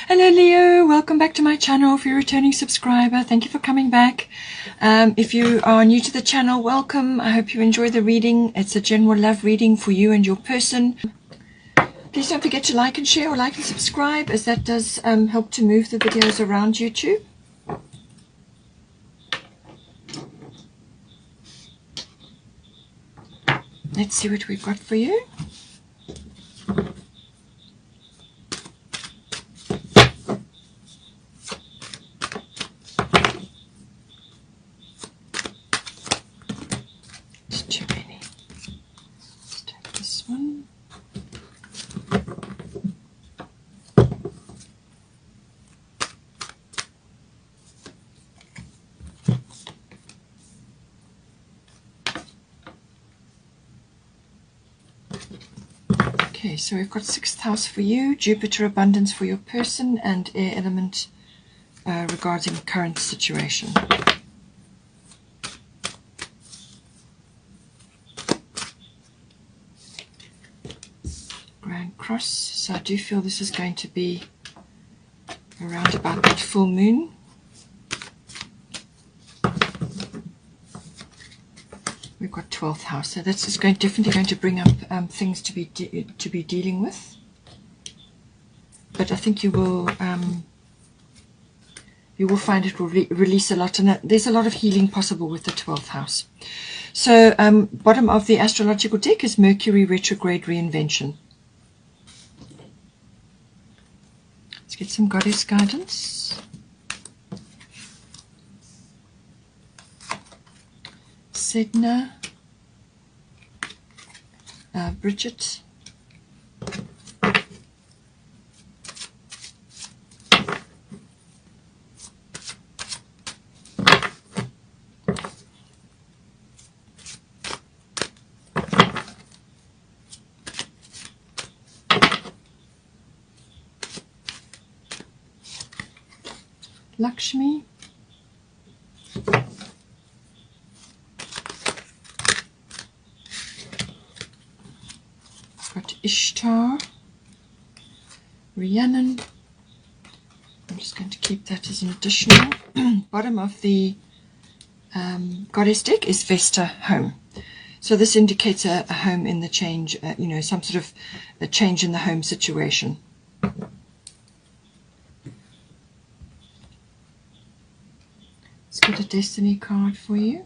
Hello Leo, welcome back to my channel. If you're a returning subscriber, thank you for coming back. If you are new to the channel, welcome. I hope you enjoy the reading. It's a general love reading for you and your person. Please don't forget to like and share, or like and subscribe, as that does help to move the videos around YouTube. Let's see what we've got for you. Okay, so we've got 6th house for you, Jupiter abundance for your person, and air element regarding current situation. Grand Cross, so I do feel this is going to be around about that full moon. We've got 12th house, so that's just definitely going to bring up things to be dealing with. But I think you will find it will release a lot, and there's a lot of healing possible with the 12th house. So bottom of the astrological deck is Mercury retrograde reinvention. Let's get some goddess guidance. Sedna, Bridget, Lakshmi, got Ishtar, Rhiannon. I'm just going to keep that as an additional. Bottom of the goddess deck is Vesta, home. So this indicates a home in the change, some sort of a change in the home situation. Let's get a destiny card for you.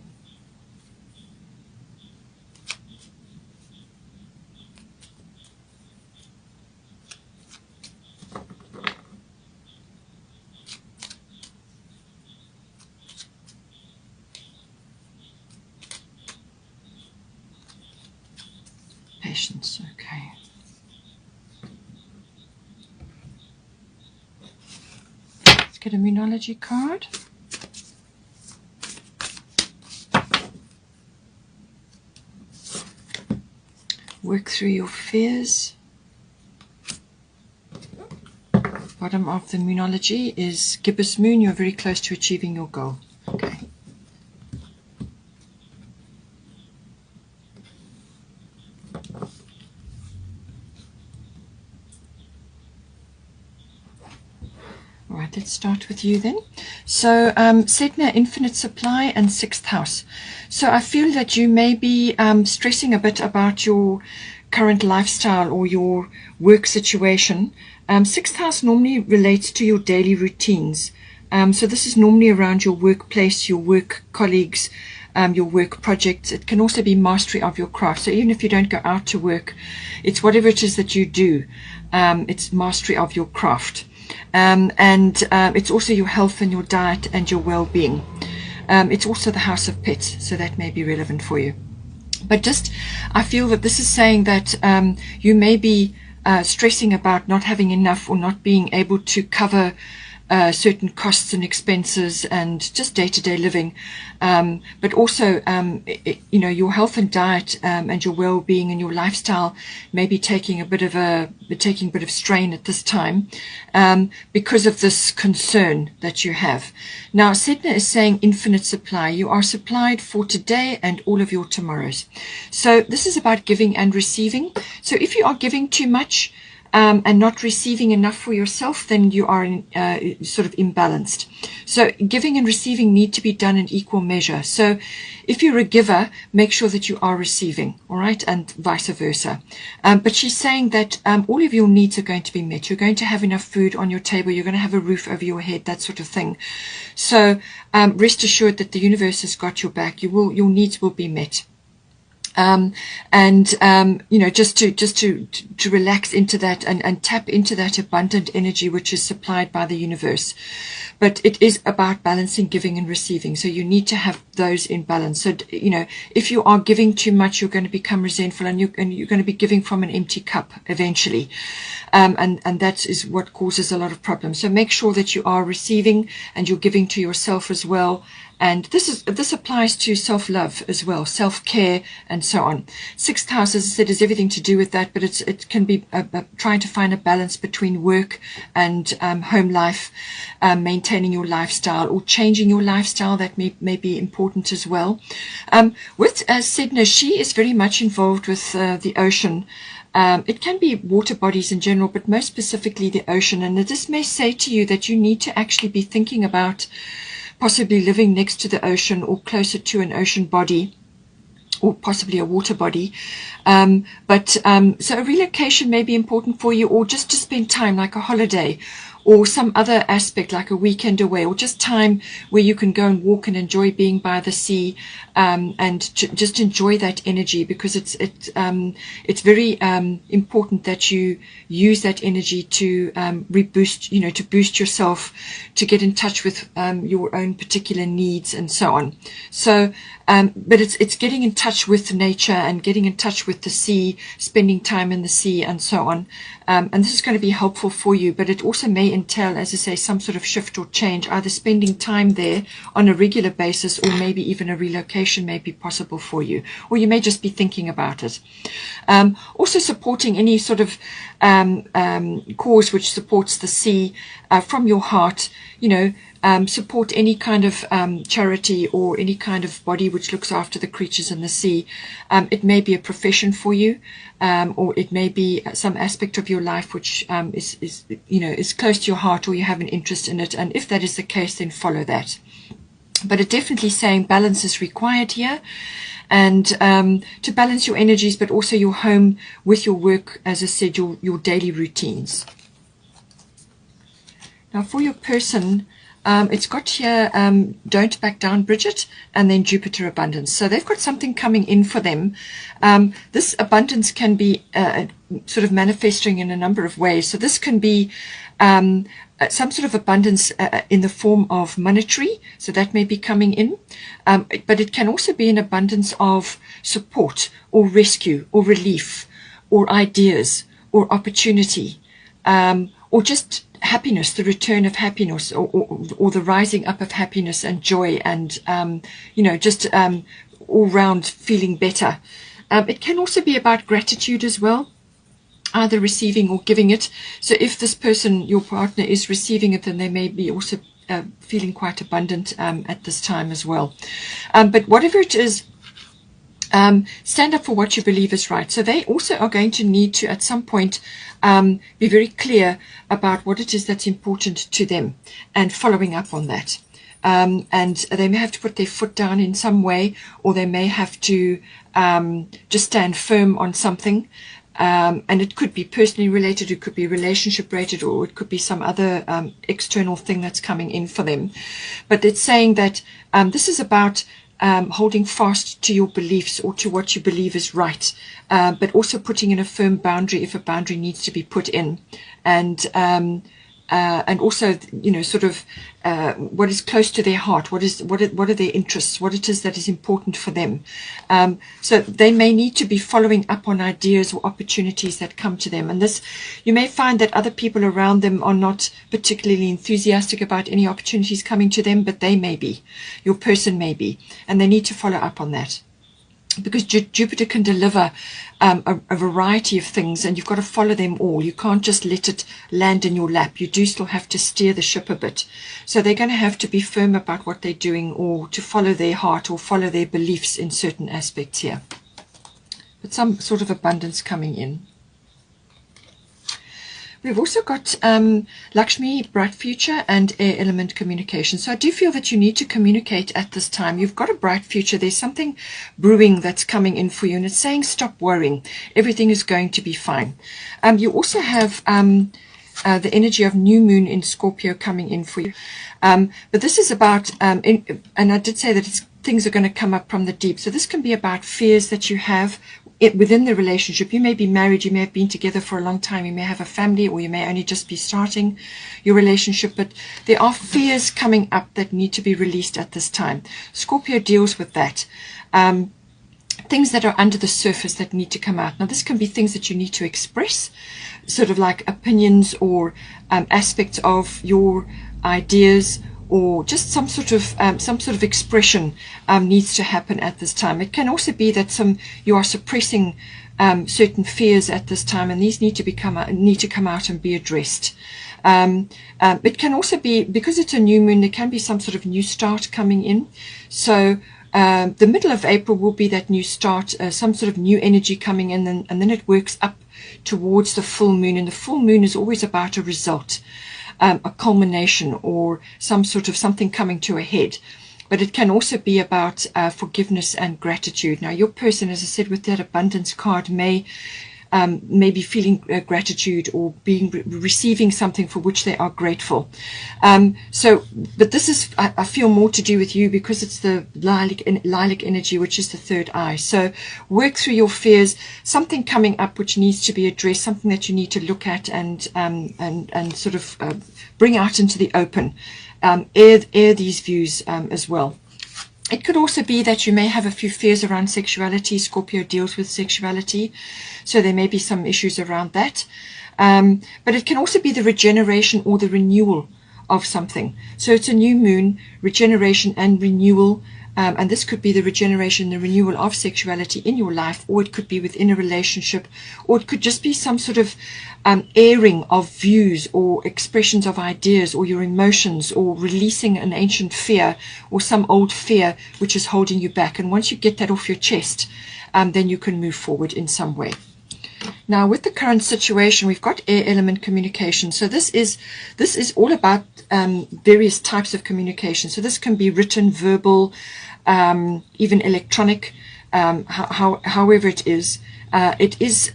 Patience, okay. Let's get a Moonology card. Work through your fears. Bottom of the Moonology is Gibbous Moon. You're very close to achieving your goal. Okay. Alright, let's start with you then. So Sedna, infinite supply, and 6th house. So I feel that you may be stressing a bit about your current lifestyle or your work situation. 6th house normally relates to your daily routines. So this is normally around your workplace, your work colleagues, your work projects. It can also be mastery of your craft. So even if you don't go out to work, it's whatever it is that you do. It's mastery of your craft. And it's also your health and your diet and your well-being. It's also the house of pets, so that may be relevant for you. But I feel that this is saying that you may be stressing about not having enough or not being able to cover certain costs and expenses and just day-to-day living, but also your health and diet and your well-being and your lifestyle may be taking a bit of strain at this time because of this concern that you have. Now Sedna is saying infinite supply. You are supplied for today and all of your tomorrows. So this is about giving and receiving. So if you are giving too much, and not receiving enough for yourself, then you are sort of imbalanced. So giving and receiving need to be done in equal measure. So if you're a giver, make sure that you are receiving, all right, and vice versa. But she's saying that all of your needs are going to be met. You're going to have enough food on your table. You're going to have a roof over your head, that sort of thing. So rest assured that the universe has got your back. Your needs will be met. Just to relax into that and tap into that abundant energy which is supplied by the universe. But it is about balancing giving and receiving. So you need to have those in balance. So, if you are giving too much, you're going to become resentful, and you're going to be giving from an empty cup eventually. And that is what causes a lot of problems. So make sure that you are receiving and you're giving to yourself as well. And this applies to self-love as well, self-care, and so on. Sixth house, as I said, has everything to do with that, but it can be trying to find a balance between work and home life, maintaining your lifestyle or changing your lifestyle. That may be important as well. With Sedna, she is very much involved with the ocean. It can be water bodies in general, but most specifically the ocean. And this may say to you that you need to actually be thinking about possibly living next to the ocean or closer to an ocean body, or possibly a water body. So a relocation may be important for you, or just to spend time like a holiday, or some other aspect like a weekend away, or just time where you can go and walk and enjoy being by the sea, and just enjoy that energy, because it's very important that you use that energy to reboost, to boost yourself, to get in touch with your own particular needs and so on. So but it's getting in touch with nature and getting in touch with the sea, spending time in the sea and so on. And this is going to be helpful for you, but it also may entail, as I say, some sort of shift or change, either spending time there on a regular basis, or maybe even a relocation may be possible for you, or you may just be thinking about it. Also supporting any sort of cause which supports the sea from your heart, support any kind of charity or any kind of body which looks after the creatures in the sea. It may be a profession for you, or it may be some aspect of your life which is close to your heart, or you have an interest in it. And if that is the case, then follow that. But it's definitely saying balance is required here, and to balance your energies, but also your home with your work, as I said, your daily routines. Now for your person, it's got here, don't back down, Bridget, and then Jupiter abundance. So they've got something coming in for them. This abundance can be sort of manifesting in a number of ways. So this can be some sort of abundance in the form of monetary, so that may be coming in, but it can also be an abundance of support or rescue or relief or ideas or opportunity, or just happiness, the return of happiness, or the rising up of happiness and joy, and just all round feeling better. It can also be about gratitude as well, either receiving or giving it. So if this person, your partner, is receiving it, then they may be also feeling quite abundant at this time as well. But whatever it is, stand up for what you believe is right. So they also are going to need to, at some point, be very clear about what it is that's important to them, and following up on that. And they may have to put their foot down in some way, or they may have to just stand firm on something. And it could be personally related, it could be relationship related, or it could be some other external thing that's coming in for them. But it's saying that this is about holding fast to your beliefs, or to what you believe is right, but also putting in a firm boundary if a boundary needs to be put in, and also sort of what is close to their heart, what are their interests, what it is that is important for them. So they may need to be following up on ideas or opportunities that come to them, and this, you may find that other people around them are not particularly enthusiastic about any opportunities coming to them, but they may be, your person may be, and they need to follow up on that. Because Jupiter can deliver a variety of things, and you've got to follow them all. You can't just let it land in your lap. You do still have to steer the ship a bit. So they're going to have to be firm about what they're doing, or to follow their heart, or follow their beliefs in certain aspects here. But some sort of abundance coming in. We've also got Lakshmi, bright future, and air element communication. So I do feel that you need to communicate at this time. You've got a bright future. There's something brewing that's coming in for you, and it's saying stop worrying. Everything is going to be fine. You also have the energy of new moon in Scorpio coming in for you. But this is about, and I did say that things are going to come up from the deep. So this can be about fears that you have within the relationship. You may be married, you may have been together for a long time, you may have a family, or you may only just be starting your relationship, but there are fears coming up that need to be released at this time. Scorpio deals with that. Things that are under the surface that need to come out. Now this can be things that you need to express, sort of like opinions or aspects of your ideas, or just some sort of expression needs to happen at this time. It can also be that you are suppressing certain fears at this time, and these need to come out and be addressed. It can also be, because it's a new moon, there can be some sort of new start coming in. So the middle of April will be that new start, some sort of new energy coming in, and then it works up towards the full moon. And the full moon is always about a result, a culmination, or some sort of something coming to a head. But it can also be about forgiveness and gratitude. Now your person, as I said, with that abundance card, may be feeling gratitude, or receiving something for which they are grateful. But this is, I feel, more to do with you, because it's the lilac energy, which is the third eye. So work through your fears, something coming up which needs to be addressed, something that you need to look at and sort of bring out into the open. Air these views as well. It could also be that you may have a few fears around sexuality. Scorpio deals with sexuality, so there may be some issues around that. But it can also be the regeneration or the renewal of something. So it's a new moon, regeneration and renewal. And this could be the regeneration, the renewal of sexuality in your life, or it could be within a relationship, or it could just be some sort of airing of views or expressions of ideas, or your emotions, or releasing an ancient fear or some old fear which is holding you back. And once you get that off your chest, then you can move forward in some way. Now, with the current situation, we've got air element communication. So this is all about various types of communication. So this can be written, verbal, even electronic, however it is. It is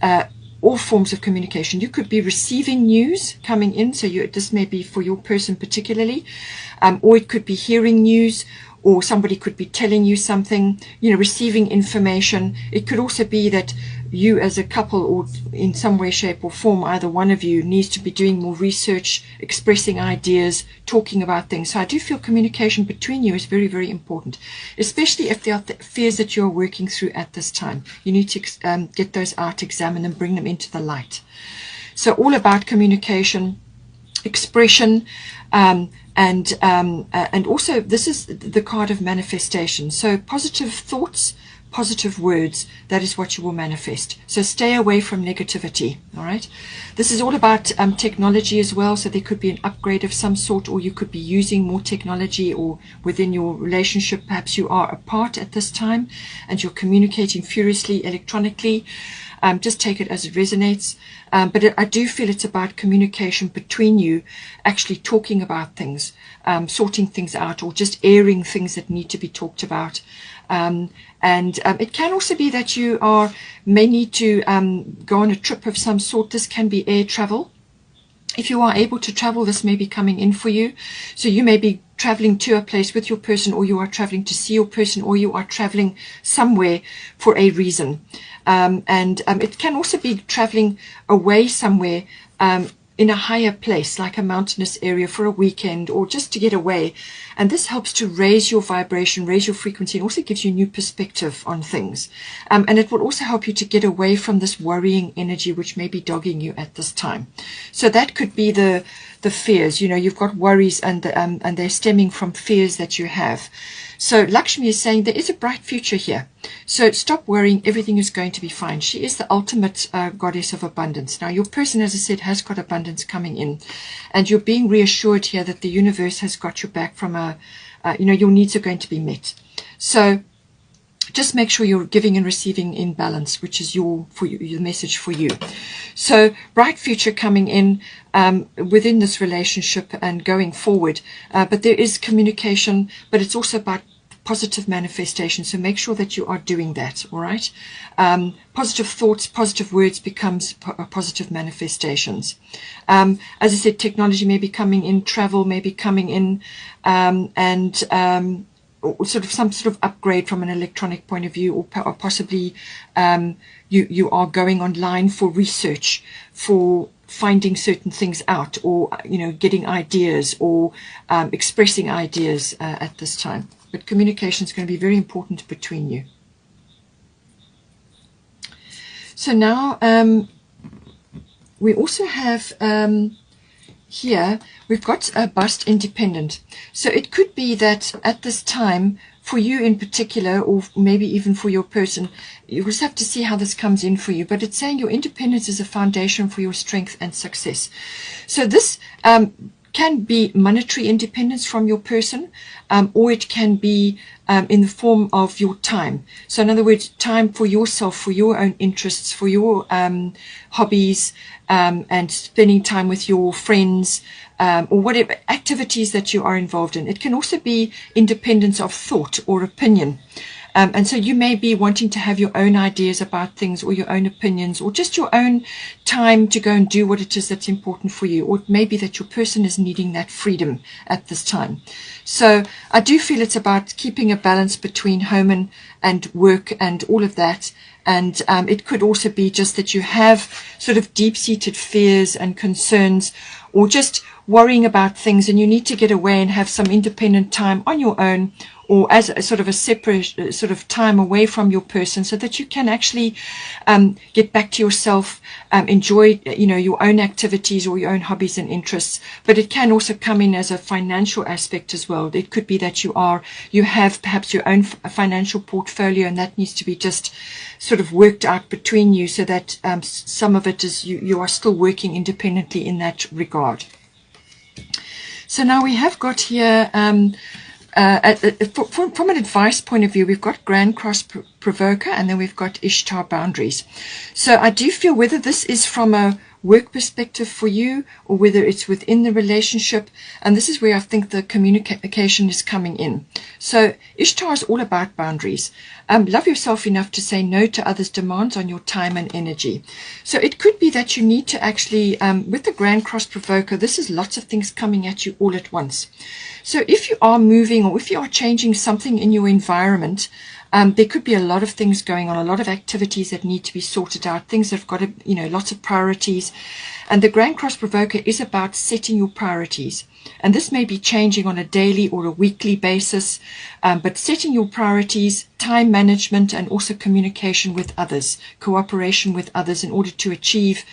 all forms of communication. You could be receiving news coming in, so this may be for your person particularly, or it could be hearing news, or somebody could be telling you something, receiving information. It could also be that you as a couple, or in some way, shape or form, either one of you needs to be doing more research, expressing ideas, talking about things. So I do feel communication between you is very, very important, especially if there are fears that you're working through at this time. You need to get those out, examine them, bring them into the light. So all about communication, expression, and also this is the card of manifestation. So positive thoughts, positive words, that is what you will manifest. So stay away from negativity. All right. This is all about technology as well. So there could be an upgrade of some sort, or you could be using more technology, or within your relationship, perhaps you are apart at this time and you're communicating furiously electronically. Just take it as it resonates. But I do feel it's about communication between you, actually talking about things, sorting things out, or just airing things that need to be talked about. And it can also be that you may need to go on a trip of some sort. This can be air travel. If you are able to travel, this may be coming in for you. So you may be traveling to a place with your person, or you are traveling to see your person, or you are traveling somewhere for a reason. It can also be traveling away somewhere in a higher place, like a mountainous area for a weekend, or just to get away. And this helps to raise your vibration, raise your frequency, and also gives you new perspective on things. And it will also help you to get away from this worrying energy which may be dogging you at this time. So that could be the fears. You've got worries, and they're stemming from fears that you have. So Lakshmi is saying there is a bright future here. So stop worrying. Everything is going to be fine. She is the ultimate goddess of abundance. Now, your person, as I said, has got abundance coming in. And you're being reassured here that the universe has got your back from your needs are going to be met. So just make sure you're giving and receiving in balance, which is your message for you. So bright future coming in within this relationship and going forward, but there is communication, but it's also about positive manifestation. So make sure that you are doing that. All right. Positive thoughts, positive words becomes positive manifestations. As I said, technology may be coming in, travel may be coming in, and sort of some sort of upgrade from an electronic point of view, or possibly you are going online for research, for finding certain things out, or getting ideas, or expressing ideas at this time. But communication is going to be very important between you. So now we also have here, we've got a bust independent. So it could be that at this time, for you in particular, or maybe even for your person, you just have to see how this comes in for you. But it's saying your independence is a foundation for your strength and success. So this can be monetary independence from your person, or it can be in the form of your time. So in other words, time for yourself, for your own interests, for your hobbies, and spending time with your friends, or whatever activities that you are involved in. It can also be independence of thought or opinion. And so you may be wanting to have your own ideas about things, or your own opinions, or just your own time to go and do what it is that's important for you. Or it may be that your person is needing that freedom at this time. So I do feel it's about keeping a balance between home and work and all of that. And it could also be just that you have sort of deep-seated fears and concerns, or just worrying about things, and you need to get away and have some independent time on your own, or as a sort of a separate sort of time away from your person, so that you can actually get back to yourself, enjoy your own activities or your own hobbies and interests. But it can also come in as a financial aspect as well. It could be that you have perhaps your own financial portfolio, and that needs to be just sort of worked out between you, so that some of it is you are still working independently in that regard. So now we have got here, from an advice point of view, we've got Grand Cross Provoker, and then we've got Ishtar Boundaries. So I do feel, whether this is from a work perspective for you, or whether it's within the relationship, and this is where I think the communication is coming in. So Ishtar is all about boundaries. Love yourself enough to say no to others' demands on your time and energy. So it could be that you need to actually, with the Grand Cross Provoker, this is lots of things coming at you all at once. So if you are moving, or if you are changing something in your environment, there could be a lot of things going on, a lot of activities that need to be sorted out, things that have got to, lots of priorities. And the Grand Cross Provoker is about setting your priorities. And this may be changing on a daily or a weekly basis, but setting your priorities, time management, and also communication with others, cooperation with others in order to achieve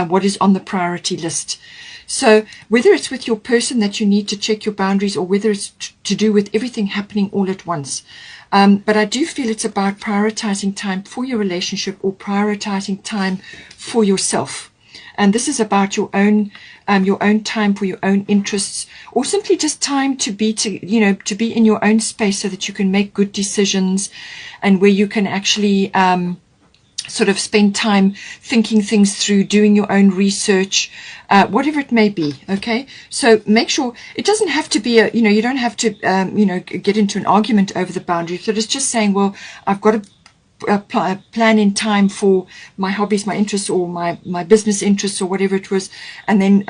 what is on the priority list. So whether it's with your person that you need to check your boundaries, or whether it's to do with everything happening all at once. But I do feel it's about prioritizing time for your relationship, or prioritizing time for yourself. And this is about your own time for your own interests, or simply just time to be in your own space, so that you can make good decisions, and where you can actually sort of spend time thinking things through, doing your own research, whatever it may be. Okay, so make sure it doesn't have to be you don't have to get into an argument over the boundary. So it's just saying, well, I've got to plan in time for my hobbies, my interests, or my business interests, or whatever it was, and then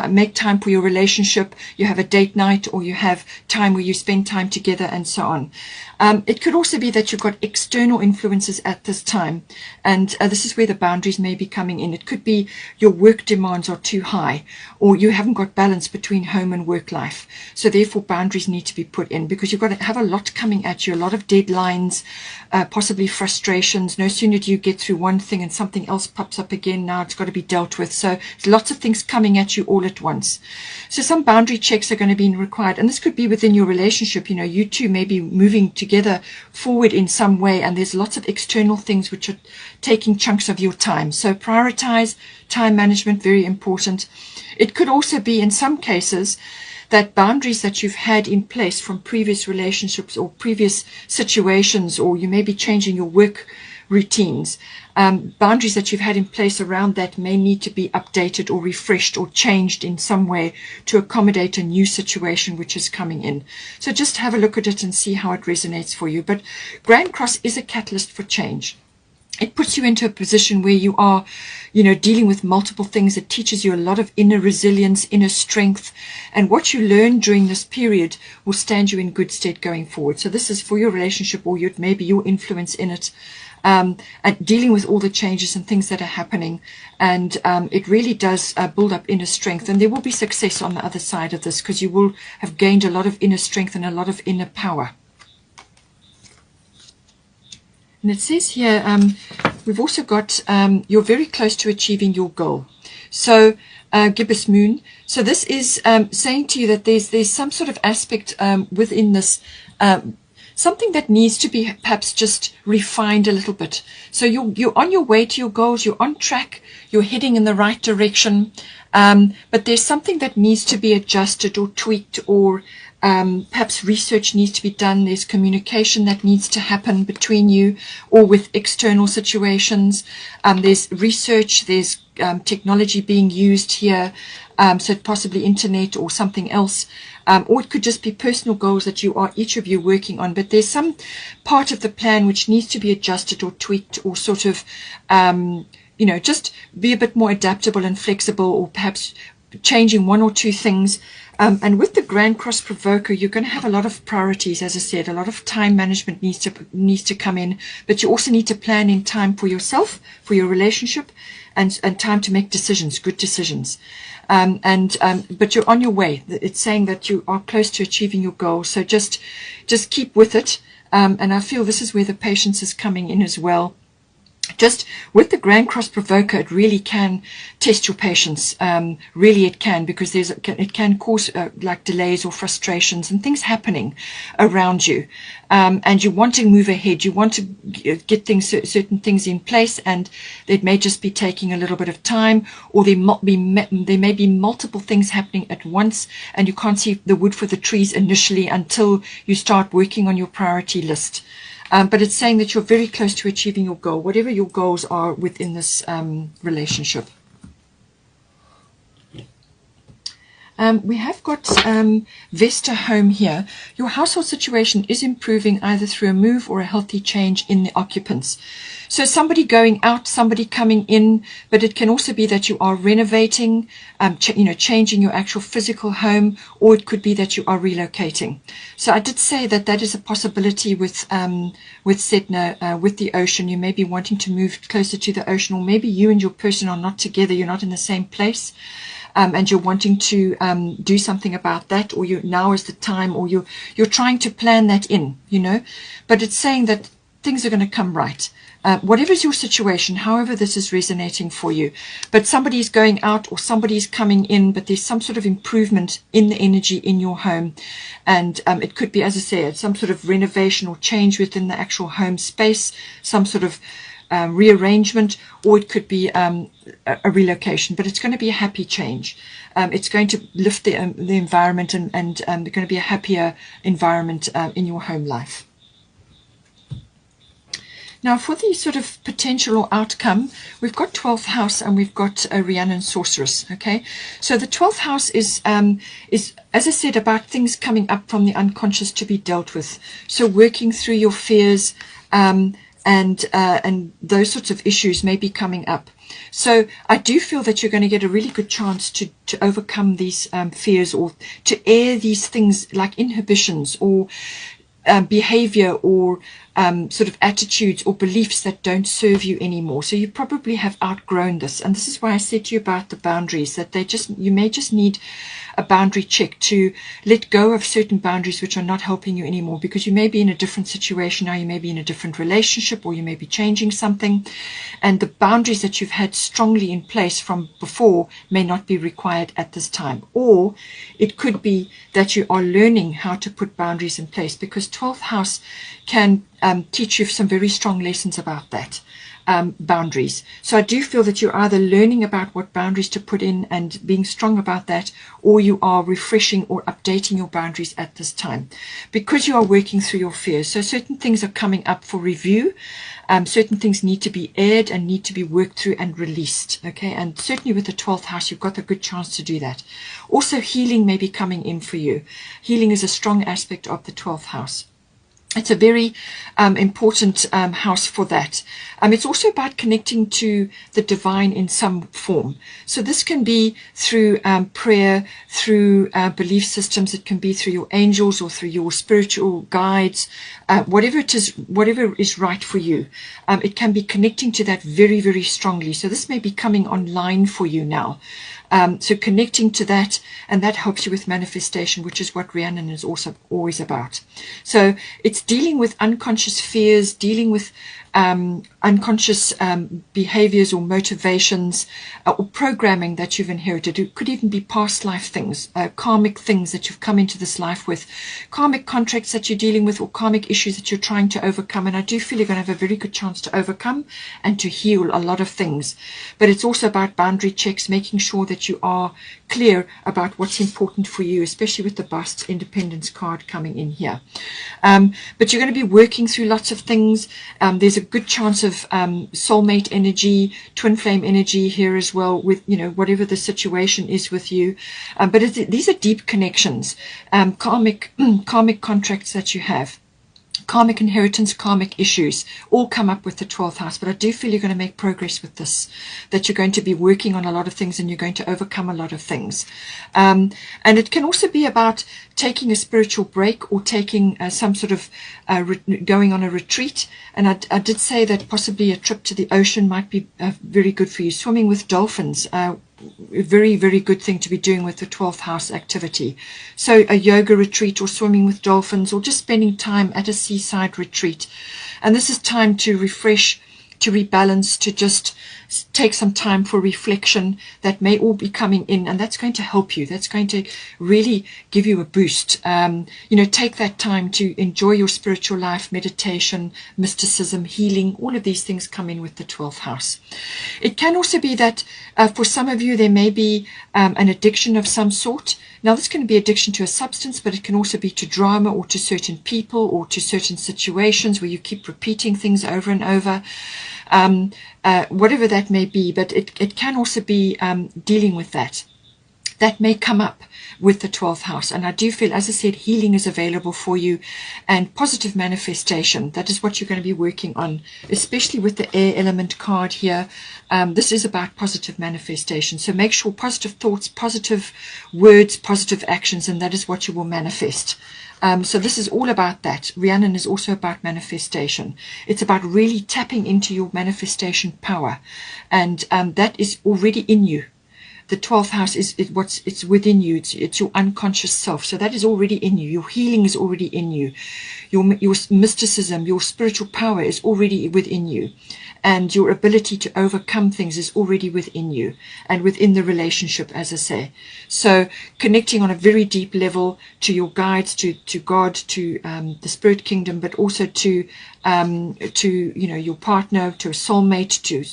make time for your relationship. You have a date night, or you have time where you spend time together, and so on. It could also be that you've got external influences at this time, and this is where the boundaries may be coming in. It could be your work demands are too high, or you haven't got balance between home and work life. So therefore boundaries need to be put in, because you've got to have a lot coming at you, a lot of deadlines, possibly frustrations. No sooner do you get through one thing and something else pops up again, now it's got to be dealt with. So there's lots of things coming at you all at once. So some boundary checks are going to be required, and this could be within your relationship. You two may be moving together forward in some way, and there's lots of external things which are taking chunks of your time. So prioritize time management, very important. It could also be, in some cases, that boundaries that you've had in place from previous relationships or previous situations, or you may be changing your work routines, boundaries that you've had in place around that may need to be updated or refreshed or changed in some way to accommodate a new situation which is coming in. So just have a look at it and see how it resonates for you. But Grand Cross is a catalyst for change. It puts you into a position where you are, dealing with multiple things. It teaches you a lot of inner resilience, inner strength, and what you learn during this period will stand you in good stead going forward. So this is for your relationship, or maybe your influence in it, and dealing with all the changes and things that are happening. And it really does build up inner strength, and there will be success on the other side of this, because you will have gained a lot of inner strength and a lot of inner power. And it says here, we've also got, you're very close to achieving your goal. So, gibbous moon. So this is saying to you that there's some sort of aspect within this, something that needs to be perhaps just refined a little bit. So you're on your way to your goals, you're on track, you're heading in the right direction, but there's something that needs to be adjusted or tweaked, or perhaps research needs to be done. There's communication that needs to happen between you or with external situations. There's research, there's technology being used here, so possibly internet or something else. Or it could just be personal goals that each of you working on. But there's some part of the plan which needs to be adjusted or tweaked, or sort of, just be a bit more adaptable and flexible, or perhaps changing one or two things. And with the Grand Cross Provoker, you're going to have a lot of priorities. As I said, a lot of time management needs to come in, but you also need to plan in time for yourself, for your relationship, and time to make decisions, good decisions. But you're on your way. It's saying that you are close to achieving your goal. So just keep with it. And I feel this is where the patience is coming in as well. Just with the Grand Cross Provoker, it really can test your patience. Really it can, because it can cause like delays or frustrations and things happening around you. And you want to move ahead. You want to get certain things in place, and it may just be taking a little bit of time, or there may be multiple things happening at once, and you can't see the wood for the trees initially until you start working on your priority list. But it's saying that you're very close to achieving your goal, whatever your goals are within this relationship. We have got Vesta Home here. Your household situation is improving either through a move or a healthy change in the occupants. So somebody going out, somebody coming in, but it can also be that you are renovating, changing your actual physical home, or it could be that you are relocating. So I did say that is a possibility with Sedna, with the ocean. You may be wanting to move closer to the ocean, or maybe you and your person are not together, you're not in the same place. And you're wanting to do something about that, or now is the time, or you're trying to plan that in, But it's saying that things are going to come right. Whatever's your situation, however this is resonating for you. But somebody's going out or somebody's coming in, but there's some sort of improvement in the energy in your home. And it could be, as I said, some sort of renovation or change within the actual home space, some sort of rearrangement, or it could be a relocation, but it's going to be a happy change. It's going to lift the environment, and going to be a happier environment in your home life. Now, for the sort of potential or outcome, we've got 12th house and we've got a Rhiannon Sorceress. Okay, so the 12th house is, as I said, about things coming up from the unconscious to be dealt with. So working through your fears, and those sorts of issues may be coming up. So I do feel that you're going to get a really good chance to overcome these fears, or to air these things like inhibitions or behavior, or sort of attitudes or beliefs that don't serve you anymore. So you probably have outgrown this, and this is why I said to you about the boundaries, that you may just need a boundary check to let go of certain boundaries which are not helping you anymore, because you may be in a different situation now, you may be in a different relationship, or you may be changing something, and the boundaries that you've had strongly in place from before may not be required at this time. Or it could be that you are learning how to put boundaries in place, because 12th house can teach you some very strong lessons about that. boundaries. So I do feel that you're either learning about what boundaries to put in and being strong about that, or you are refreshing or updating your boundaries at this time because you are working through your fears. So certain things are coming up for review. Certain things need to be aired and need to be worked through and released. Okay, and certainly with the 12th house, you've got a good chance to do that. Also, healing may be coming in for you. Healing is a strong aspect of the 12th house. It's a very important house for that. It's also about connecting to the divine in some form. So this can be through prayer, through belief systems. It can be through your angels or through your spiritual guides, whatever it is, whatever is right for you. It can be connecting to that very, very strongly. So this may be coming online for you now. So connecting to that, and that helps you with manifestation, which is what Rhiannon is also always about. So it's dealing with unconscious fears, dealing with unconscious behaviors or motivations or programming that you've inherited. It could even be past life things, karmic things that you've come into this life with, karmic contracts that you're dealing with, or karmic issues that you're trying to overcome. And I do feel you're going to have a very good chance to overcome and to heal a lot of things. But it's also about boundary checks, making sure that you are clear about what's important for you, especially with the bust independence card coming in here. But you're going to be working through lots of things. There's a good chance of soulmate energy, twin flame energy here as well, with, you know, whatever the situation is with you. But these are deep connections, karmic contracts that you have. Karmic inheritance, karmic issues all come up with the 12th house. But I do feel you're going to make progress with this, that you're going to be working on a lot of things and you're going to overcome a lot of things. And it can also be about taking a spiritual break or taking some sort of going on a retreat. And I did say that possibly a trip to the ocean might be very good for you. Swimming with dolphins, a very, very good thing to be doing with the 12th house activity. So a yoga retreat or swimming with dolphins or just spending time at a seaside retreat. And this is time to refresh, to rebalance, to just take some time for reflection. That may all be coming in, and that's going to help you. That's going to really give you a boost. Take that time to enjoy your spiritual life, meditation, mysticism, healing. All of these things come in with the 12th house. It can also be that for some of you, there may be an addiction of some sort. Now, this can be addiction to a substance, but it can also be to drama or to certain people or to certain situations where you keep repeating things over and over. Whatever that may be, but it can also be dealing with that. That may come up with the 12th house. And I do feel, as I said, healing is available for you and positive manifestation. That is what you're going to be working on, especially with the air element card here. This is about positive manifestation. So make sure positive thoughts, positive words, positive actions, and that is what you will manifest. So this is all about that. Rhiannon is also about manifestation. It's about really tapping into your manifestation power. And that is already in you. The 12th house it's within you. It's your unconscious self. So that is already in you. Your healing is already in you. Your mysticism, your spiritual power is already within you. And your ability to overcome things is already within you and within the relationship, as I say. So connecting on a very deep level to your guides, to God, to the spirit kingdom, but also to your partner, to a soulmate, to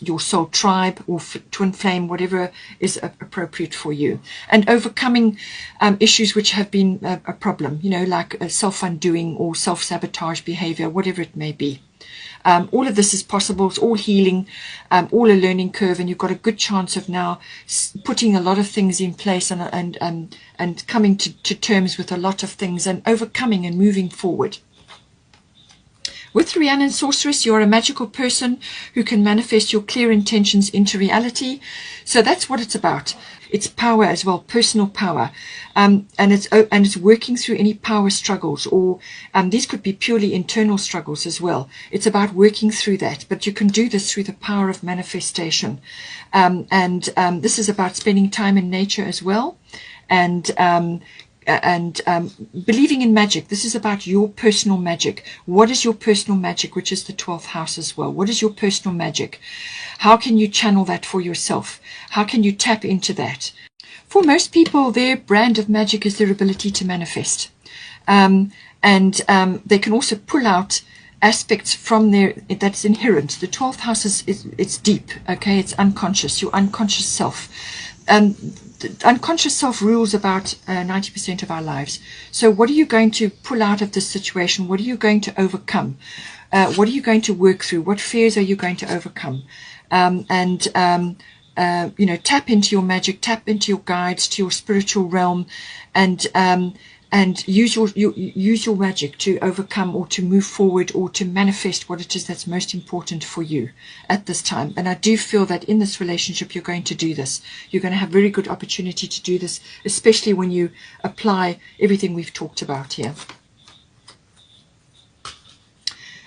your soul tribe or twin flame, whatever is appropriate for you. And overcoming issues which have been a problem, like self-undoing or self-sabotage behavior, whatever it may be. All of this is possible. It's all healing, all a learning curve, and you've got a good chance of now putting a lot of things in place and coming to terms with a lot of things and overcoming and moving forward. With Rhiannon Sorceress, you're a magical person who can manifest your clear intentions into reality. So that's what it's about. It's power as well, personal power, and it's working through any power struggles, or these could be purely internal struggles as well. It's about working through that, but you can do this through the power of manifestation, and this is about spending time in nature as well, and believing in magic. This is about your personal magic. What is your personal magic, which is the 12th house as well? What is your personal magic? How can you channel that for yourself? How can you tap into that? For most people, their brand of magic is their ability to manifest. And they can also pull out aspects from there that's inherent. The 12th house it's deep, okay? It's unconscious, your unconscious self. The unconscious self rules about 90% of our lives. So what are you going to pull out of this situation? What are you going to overcome? What are you going to work through? What fears are you going to overcome? You know, tap into your magic, tap into your guides, to your spiritual realm, and use your magic to overcome or to move forward or to manifest what it is that's most important for you at this time. And I do feel that in this relationship you're going to do this. You're going to have very good opportunity to do this, especially when you apply everything we've talked about here.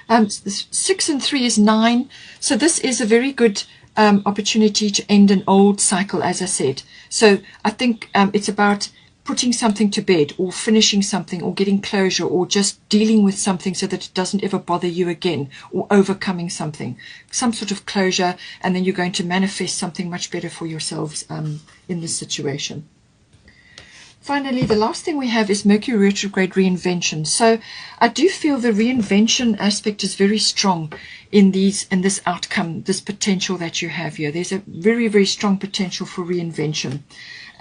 6 and 3 is 9. So this is a very good opportunity to end an old cycle, as I said. So I think it's about putting something to bed, or finishing something, or getting closure, or just dealing with something so that it doesn't ever bother you again, or overcoming something, some sort of closure, and then you're going to manifest something much better for yourselves in this situation. Finally, the last thing we have is Mercury retrograde reinvention. So I do feel the reinvention aspect is very strong in this outcome, this potential that you have here. There's a very, very strong potential for reinvention.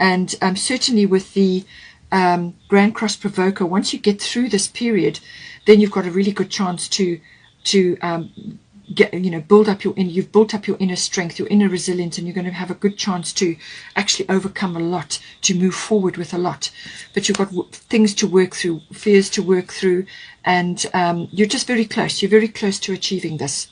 And certainly with the Grand Cross Provoker, once you get through this period, then you've got a really good chance to get, you've built up your inner strength, your inner resilience, and you're going to have a good chance to actually overcome a lot, to move forward with a lot. But you've got things to work through, fears to work through, and you're just very close. You're very close to achieving this.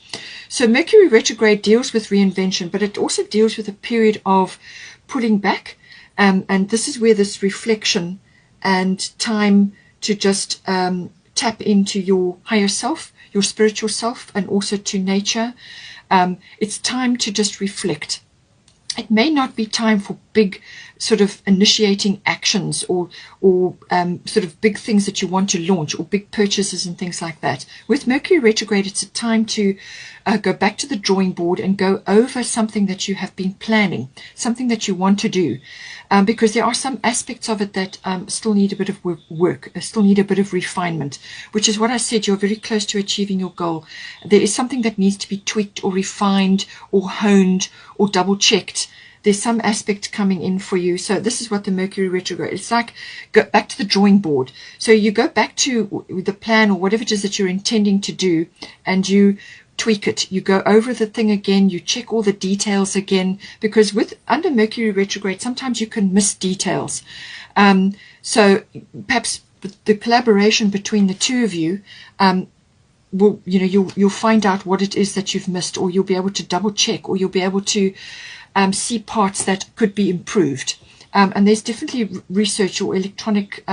So Mercury retrograde deals with reinvention, but it also deals with a period of pulling back. And this is where this reflection and time to just tap into your higher self, your spiritual self, and also to nature. It's time to just reflect. It may not be time for big sort of initiating actions or sort of big things that you want to launch, or big purchases and things like that. With Mercury retrograde, it's a time to go back to the drawing board and go over something that you have been planning, something that you want to do. Because there are some aspects of it that still need a bit of work, still need a bit of refinement, which is what I said, you're very close to achieving your goal. There is something that needs to be tweaked or refined or honed or double checked. There's some aspect coming in for you. So this is what the Mercury retrograde, it's like go back to the drawing board. So you go back to the plan or whatever it is that you're intending to do, and you tweak it. You go over the thing again, you check all the details again, because under Mercury retrograde sometimes you can miss details. So perhaps the collaboration between the two of you will, you'll find out what it is that you've missed, or you'll be able to double check, or you'll be able to see parts that could be improved. And there's definitely research or electronic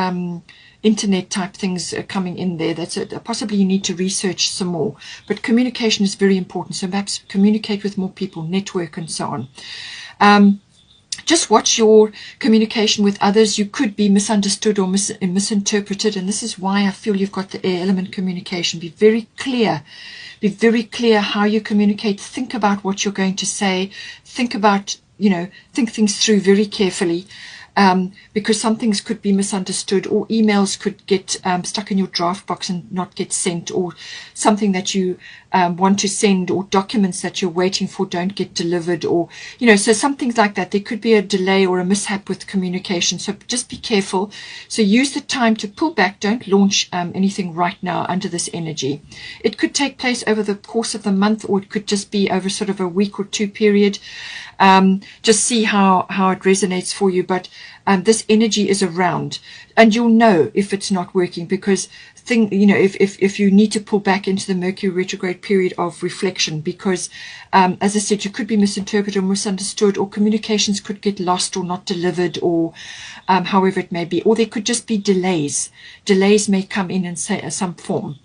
internet type things coming in there. That's possibly you need to research some more. But communication is very important. So perhaps communicate with more people, network, and so on. Just watch your communication with others. You could be misunderstood or misinterpreted, and this is why I feel you've got the air element communication. Be very clear. Be very clear how you communicate. Think about what you're going to say. Think about, think things through very carefully. Because some things could be misunderstood, or emails could get stuck in your draft box and not get sent, or something that you want to send, or documents that you're waiting for don't get delivered, or so some things like that. There could be a delay or a mishap with communication, so just be careful. So use the time to pull back. Don't launch anything right now under this energy. It could take place over the course of the month, or it could just be over sort of a week or two period. Just see how it resonates for you. But this energy is around, and you'll know if it's not working, because if you need to pull back into the Mercury retrograde period of reflection, because as I said, you could be misinterpreted or misunderstood, or communications could get lost or not delivered, or however it may be, or there could just be delays. Delays may come in some form.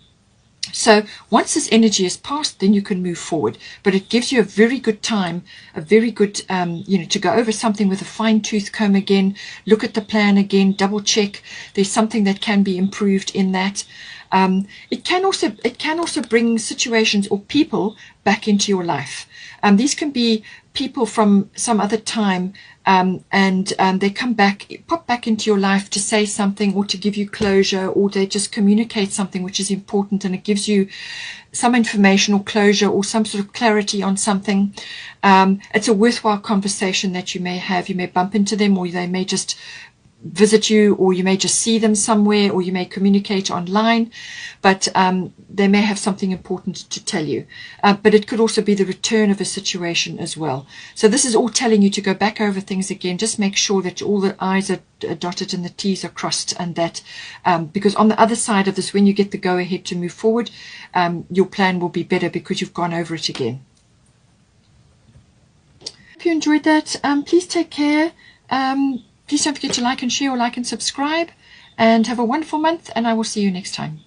So once this energy is passed, then you can move forward. But it gives you a very good time, a very good, to go over something with a fine-tooth comb again, look at the plan again, double check. There's something that can be improved in that. It can also bring situations or people back into your life. These can be people from some other time, and they come back, pop back into your life to say something or to give you closure, or they just communicate something which is important, and it gives you some information or closure or some sort of clarity on something. It's a worthwhile conversation that you may have. You may bump into them, or they may just visit you, or you may just see them somewhere, or you may communicate online, but they may have something important to tell you. But it could also be the return of a situation as well. So this is all telling you to go back over things again. Just make sure that all the I's are dotted and the T's are crossed, and that because on the other side of this, when you get the go ahead to move forward, your plan will be better because you've gone over it again. If you enjoyed that, please take care. Please don't forget to like and share, or like and subscribe, and have a wonderful month, and I will see you next time.